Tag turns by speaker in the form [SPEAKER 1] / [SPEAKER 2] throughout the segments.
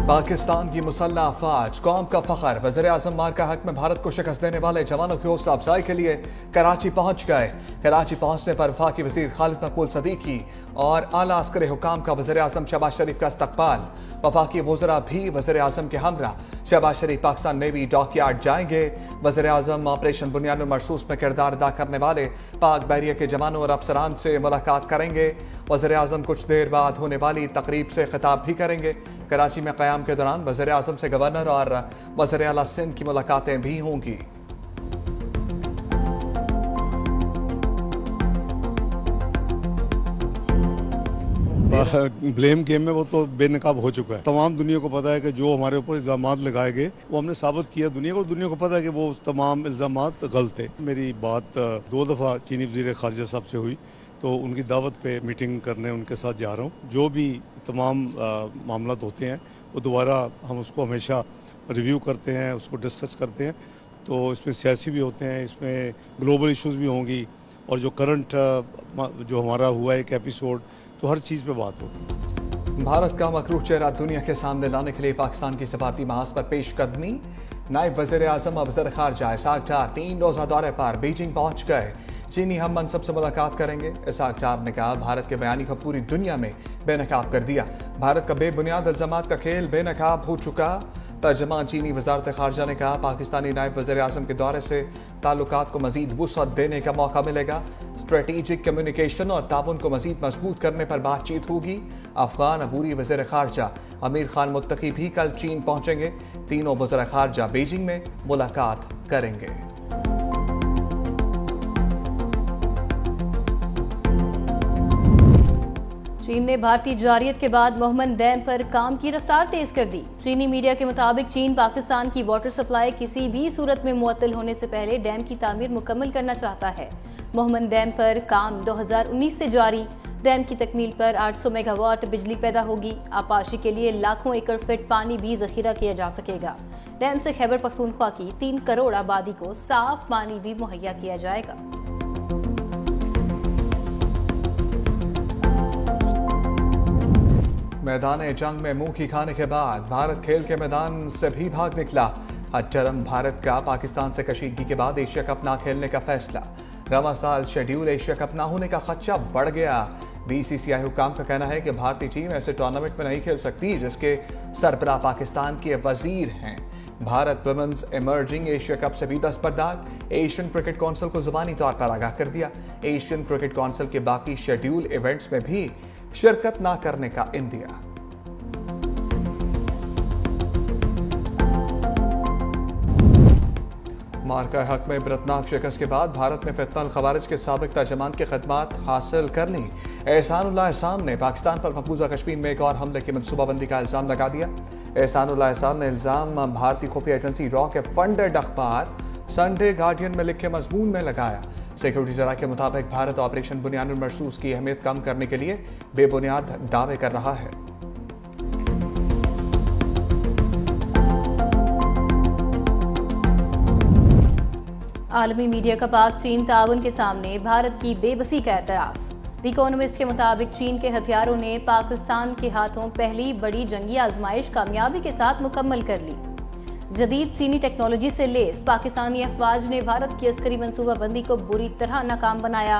[SPEAKER 1] पाकिस्तान की मुसल्लह अफवाज कौम का फख्र। वज़ीर-ए-आज़म मार का हक में भारत को शिकस्त देने वाले जवानों की हौसला अफजाई के लिए कराची पहुंच गए। कराची पहुंचने पर वफाकी वज़ीर खालिद मकबूल सदीकी और आला अस्करी हुकाम का वज़ीर-ए-आज़म शहबाज शरीफ का इस्तकबाल। वफाकी वज़रा भी वज़ीर-ए-आज़म के हमरा शहबाज शरीफ पाकिस्तान नेवी डॉकयार्ड जाएंगे। वज़ीर-ए-आज़म ऑपरेशन बुनियानुल मरसूस में किरदार अदा करने वाले पाक बहरिया के जवानों और अफसरान से मुलाकात करेंगे। वज़ीर-ए-आज़म कुछ देर बाद होने वाली तकरीब से खिताब भी करेंगे। कराची में क़याम के दौरान वज़ीर-ए-आज़म से गवर्नर और वज़ीर आला सिंध की मुलाकातें भी होंगी।
[SPEAKER 2] ब्लेम गेम में वो तो बेनकाब हो चुका है। तमाम दुनिया को पता है कि जो हमारे ऊपर इल्ज़ामात लगाए गए वो हमने साबित किया। दुनिया को पता है कि वो तमाम इल्ज़ामात गलत थे। मेरी बात 2 दफ़ा चीनी वज़ीर ख़ारिजा साहब से हुई, तो उनकी दावत पे मीटिंग करने उनके साथ जा रहा हूँ। जो भी तमाम मामलात होते हैं वो दोबारा हम उसको हमेशा रिव्यू करते हैं, उसको डिस्कस करते हैं। तो इसमें सियासी भी होते हैं, इसमें ग्लोबल इश्यूज़ भी होंगी, और जो करंट जो हमारा हुआ है एक एपिसोड, तो हर चीज़ पे बात होगी।
[SPEAKER 1] भारत का मकरूह चेहरा दुनिया के सामने लाने के लिए पाकिस्तान की सफारती महाज पर पेशकदमी। नायब वज़ीर-ए-आज़म और वज़ीर ख़ारिजा इसहाक़ डार 3 रोज़ा दौरे पर बीजिंग पहुँच गए। चीनी हम मनसब से मुलाकात करेंगे। इसहाक़ डार ने कहा, भारत के बयानी को पूरी दुनिया में बेनकाब कर दिया। भारत का बेबुनियाद इल्ज़ामात का खेल बेनकाब हो चुका। तर्जमान चीनी वज़ारत ख़ारिजा ने कहा, पाकिस्तानी नायब वज़ीर-ए-आज़म के दौरे से ताल्लुकात को मज़ीद वुसअत देने का मौका मिलेगा। स्ट्रेटेजिक कम्युनिकेशन और ताउन को मज़ीद मजबूत करने पर बातचीत होगी। अफ़गान अबूरी वज़ीर ख़ारिजा अमीर खान मुत्तकी भी कल चीन पहुँचेंगे। तीनों वज़ीर ख़ारिजा बीजिंग में मुलाकात करेंगे।
[SPEAKER 3] चीन ने भारतीय जारियत के बाद मोहम्मद दैन पर काम की रफ्तार तेज कर दी। चीनी मीडिया के मुताबिक चीन पाकिस्तान की वाटर सप्लाई किसी भी सूरत में मुअत्तल होने से पहले डैम की तामीर मुकम्मल करना चाहता है। मोहम्मद डैम पर काम 2019 से जारी। डैम की तकमील पर 800 मेगावाट बिजली पैदा होगी। आपाशी के लिए लाखों एकड़ फीट पानी भी जखीरा किया जा सकेगा। डैम से खैबर पख्तूनख्वा की 3 करोड़ आबादी को साफ पानी भी मुहैया किया जाएगा।
[SPEAKER 1] मैदान जंग में मुंह की खाने के बाद भारत खेल के मैदान से भी भाग निकला। हथचरम भारत का पाकिस्तान से कशीदगी के बाद एशिया कप ना खेलने का फैसला। रवां साल शेड्यूल एशिया कप ना होने का खदशा बढ़ गया। बीसीसीआई हुकाम का कहना है कि भारतीय टीम ऐसे टूर्नामेंट में नहीं खेल सकती जिसके सरबराह पाकिस्तान के वजीर हैं। Bharat women's emerging Asia cup से भी दस्तबरदार। एशियन क्रिकेट काउंसिल को जुबानी तौर पर आगाह कर दिया। एशियन क्रिकेट काउंसिल के बाकी शेड्यूल इवेंट्स में भी शिरकत ना करने का इंदिया। मार्का हक में इबरतनाक शिकस्त के बाद भारत ने फितनल खवारिज के साबिक तर्जमान की खदमात हासिल कर ली। एहसानुल्लाह एहसान ने पाकिस्तान पर मकबूजा कश्मीर में एक और हमले की मनसूबाबंदी का इल्ज़ाम लगा दिया। एहसानुल्लाह एहसान ने इल्ज़ाम भारतीय खुफिया एजेंसी रॉ के फंडेड अखबार संडे गार्डियन में लिखे मजमून में लगाया। सिक्योरिटी जरा के मुताबिक भारत ऑपरेशन बुनियानुल मरसूस की अहमियत कम करने के लिए बेबुनियाद दावे कर रहा है।
[SPEAKER 3] आलमी मीडिया का पाक चीन ताउन के सामने भारत की बेबसी का एतराफ। द इकोनॉमिस्ट के मुताबिक चीन के हथियारों ने पाकिस्तान के हाथों पहली बड़ी जंगी आजमाइश कामयाबी के साथ मुकम्मल कर ली। जदीद चीनी टेक्नोलॉजी से लेस पाकिस्तानी अफवाज ने भारत की अस्करी मनसूबाबंदी को बुरी तरह नाकाम बनाया।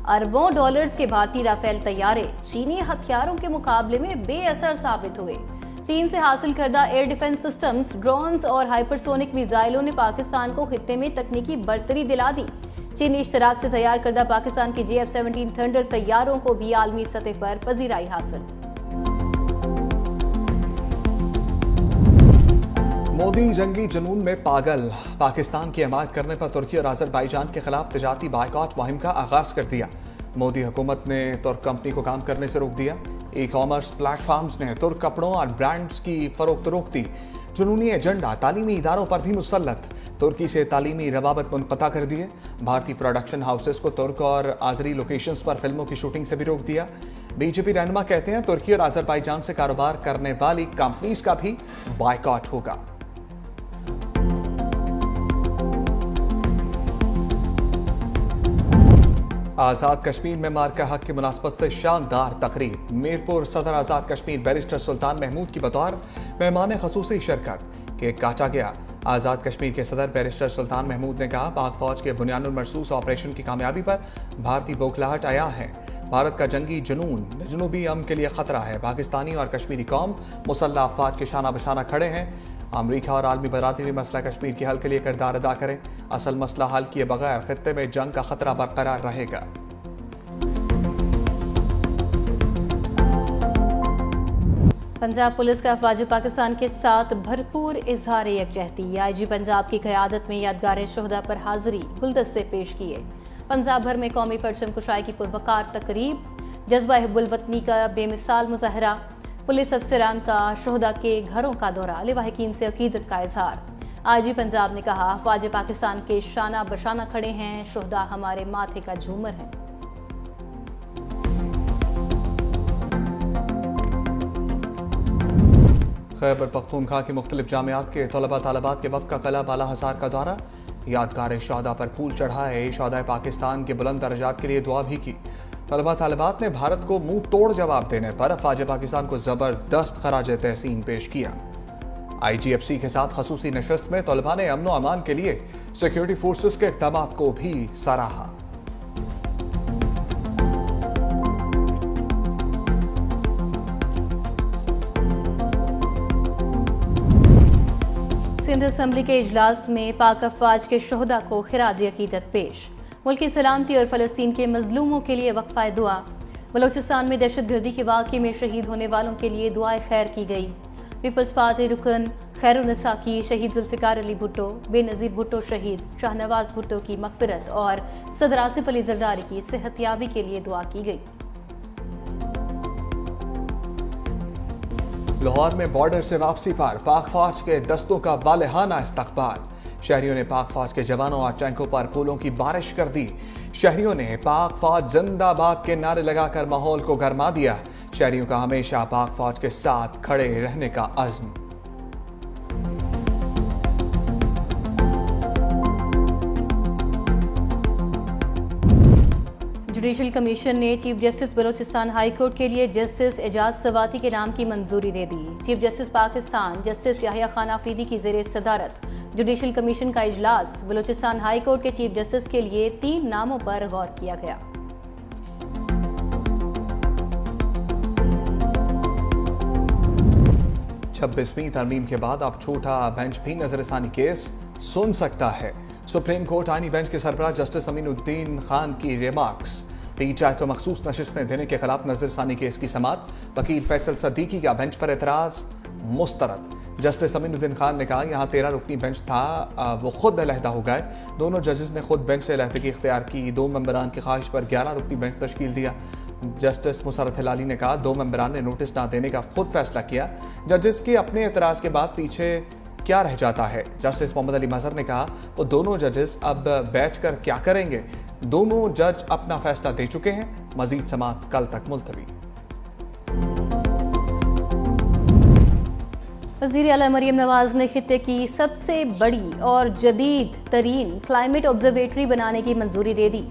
[SPEAKER 3] अरबों डॉलर्स के भारतीय राफेल तैयारे चीनी हथियारों के मुकाबले में बेअसर साबित हुए। चीन से हासिल करदा एयर डिफेंस सिस्टम्स, ड्रोन्स और हाइपरसोनिक मिसाइलों ने पाकिस्तान को खित्ते में तकनीकी बढ़तरी दिला दी। चीनी इश्तराक से तैयार करदा पाकिस्तान की JF-17 थंडर तैयारों को भी आलमी सतह पर पजीराई हासिल।
[SPEAKER 1] मोदी जंगी जुनून में पागल। पाकिस्तान की हमायत करने पर तुर्की और अजरबैजान के खिलाफ तिजारती बायकॉट मुहिम का आगाज कर दिया। मोदी हुकूमत ने तुर्क कंपनी को काम करने से रोक दिया। ई कॉमर्स प्लेटफॉर्म्स ने तुर्क कपड़ों और ब्रांड्स की फरोख्त रोक दी। जुनूनी एजेंडा तालीमी इदारों पर भी मुसल्लत। तुर्की से तालीमी रवाबत मुनक़ता कर दिए। भारतीय प्रोडक्शन हाउसेस को तुर्क और आज़री लोकेशंस पर फिल्मों की शूटिंग से भी रोक दिया। बीजेपी रहनुमा कहते हैं तुर्की और अजरबैजान से कारोबार करने वाली कंपनीज का भी बायकॉट होगा। आज़ाद कश्मीर में मार्का हक की मुनासबत से शानदार तकरीब। मीरपुर सदर आज़ाद कश्मीर बैरिस्टर सुल्तान महमूद की बतौर मेहमान खसूसी शिरकत। केक काटा गया। आज़ाद कश्मीर के सदर बैरिस्टर सुल्तान महमूद ने कहा, पाक फौज के बुनियानुल मरसूस ऑपरेशन की कामयाबी पर भारतीय बौखलाहट आया है। भारत का जंगी जुनून जनूबी अमन के लिए खतरा है। पाकिस्तानी और कश्मीरी कौम मुसल्लह अफवाज के शाना बशाना खड़े हैं। अमरीका और आलमी बरादरी मसला कश्मीर के हल के लिए किरदार अदा करें। असल मसला हल किए बगैर खित्ते में जंग का खतरा बरकरार रहेगा।
[SPEAKER 3] पंजाब पुलिस का अफवाज पाकिस्तान के साथ भरपूर इजहार यकजहती। आईजी पंजाब की क़यादत में यादगार शोहदा पर हाजिरी गुलदस्ते पेश किए। पंजाब भर में कौमी परचम कुशाई की पुरवकार तकरीब। जज्बा हिब्बुल वतनी का बेमिसाल मुजाहरा। पुलिस अफसरान का शोहदा के घरों का दौरा। लिवाहिकीन से अकीदत का इजहार। आईजी पंजाब ने कहा, अफवाज पाकिस्तान के शाना बशाना खड़े हैं। शोहदा हमारे माथे का झूमर है।
[SPEAKER 1] खैबर पख्तूनख्वा की मुख्तलिफ जामियात के तलबा तालबात के वफ़द का किला बाला हज़ार का दौरा। यादगार शहदा पर फूल चढ़ाए। शहदाए पाकिस्तान के बुलंद दर्जात के लिए दुआ भी की। तलबा तालबात ने भारत को मुंह तोड़ जवाब देने पर अफवाज पाकिस्तान को ज़बरदस्त खराज तहसीन पेश किया। IGFC के साथ खसूसी नशस्त में तलबा ने अमन व अमान के लिए सिक्योरिटी फोर्सेस के इक़दाम को भी सराहा।
[SPEAKER 3] सिंध असम्बली के इजलास में पाक अफवाज के शोहदा को खिराज अकीदत पेश। मुल्क की सलामती और फ़लस्तीन के मजलूमों के लिए वक्फा दुआ। बलोचिस्तान में दहशतगर्दी के वाक़े में शहीद होने वालों के लिए दुआए खैर की गई। पीपल्स पार्टी रुकन खैरुन्निसा की शहीद जुल्फ़िकार अली भुट्टो, बेनज़ीर भुट्टो शहीद, शाहनवाज भुट्टो की मग़फ़िरत और सदर आसिफ अली ज़रदारी की सेहतयाबी के लिए दुआ की गई।
[SPEAKER 1] लाहौर में बॉर्डर से वापसी पर पाक फौज के दस्तों का वालेहाना इस्तकबाल। शहरियों ने पाक फौज के जवानों और टैंकों पर फूलों की बारिश कर दी। शहरियों ने पाक फौज जिंदाबाद के नारे लगाकर माहौल को गरमा दिया। शहरियों का हमेशा पाक फौज के साथ खड़े रहने का अज़्म।
[SPEAKER 3] जुडिशल कमीशन ने chief justice Balochistan high court के लिए जस्टिस एजाज सवाती के नाम की मंजूरी दे दी। Chief justice Pakistan justice Yahya Khan Afridi की ज़ेरे सदारत जुडिशल कमीशन का इजलास। बलोचिस्तान हाई कोर्ट के चीफ जस्टिस के लिए 3 नामों पर गौर किया गया।
[SPEAKER 1] छब्बीसवीं तरमीम के बाद अब छोटा बेंच भी नजरसानी केस सुन सकता है। सुप्रीम कोर्ट आईनी बेंच के सरबराह जस्टिस अमीनुद्दीन खान की रिमार्क्स। पीटीआई को मखसूस नशिस्तें देने के खिलाफ नजरसानी केस की समात। वकील फैसल सदीकी का बेंच पर एतराज मुस्तरद। जस्टिस अमीनुद्दीन खान ने कहा, यहाँ 13 रुकनी बेंच था, वो खुद अलहदा हो गए। दोनों जजेस ने खुद बेंच से अलहदगी इख्तियार की। 2 मेंबरान की ख्वाहिश पर 11 रुकनी बेंच तश्कील दिया। जस्टिस मुसरत हिलाली ने कहा, 2 मेंबरान ने नोटिस ना देने का खुद फैसला किया। जजेस के अपने एतराज के बाद पीछे क्या रह जाता है। जस्टिस मोहम्मद अली मजहर ने कहा, वो दोनों जजेस अब बैठकर क्या करेंगे। दोनों जज अपना फैसला दे चुके हैं। मजीद समाअत कल तक मुलतवी।
[SPEAKER 3] वज़ीर आला मरियम नवाज ने खित्ते की सबसे बड़ी और जदीद तरीन क्लाइमेट ऑब्जर्वेटरी बनाने की मंजूरी दे दी।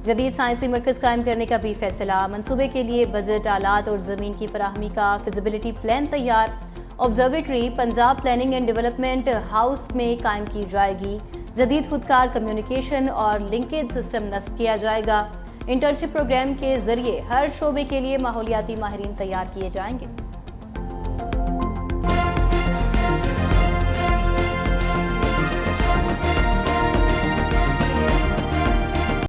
[SPEAKER 3] जदीद साइंसी मरकज़ कायम करने का भी फैसला। मंसूबे के लिए बजट, आलात और ज़मीन की फराहमी का फिजिबिलिटी प्लान तैयार। Observatory Punjab planning and development house में कायम की जाएगी। जदीद खुदकार कम्युनिकेशन और लिंकेज सिस्टम नस्ब किया जाएगा। इंटर्नशिप प्रोग्राम के जरिए हर शोबे के लिए माहौलियाती माहिरीन तैयार किए जाएंगे।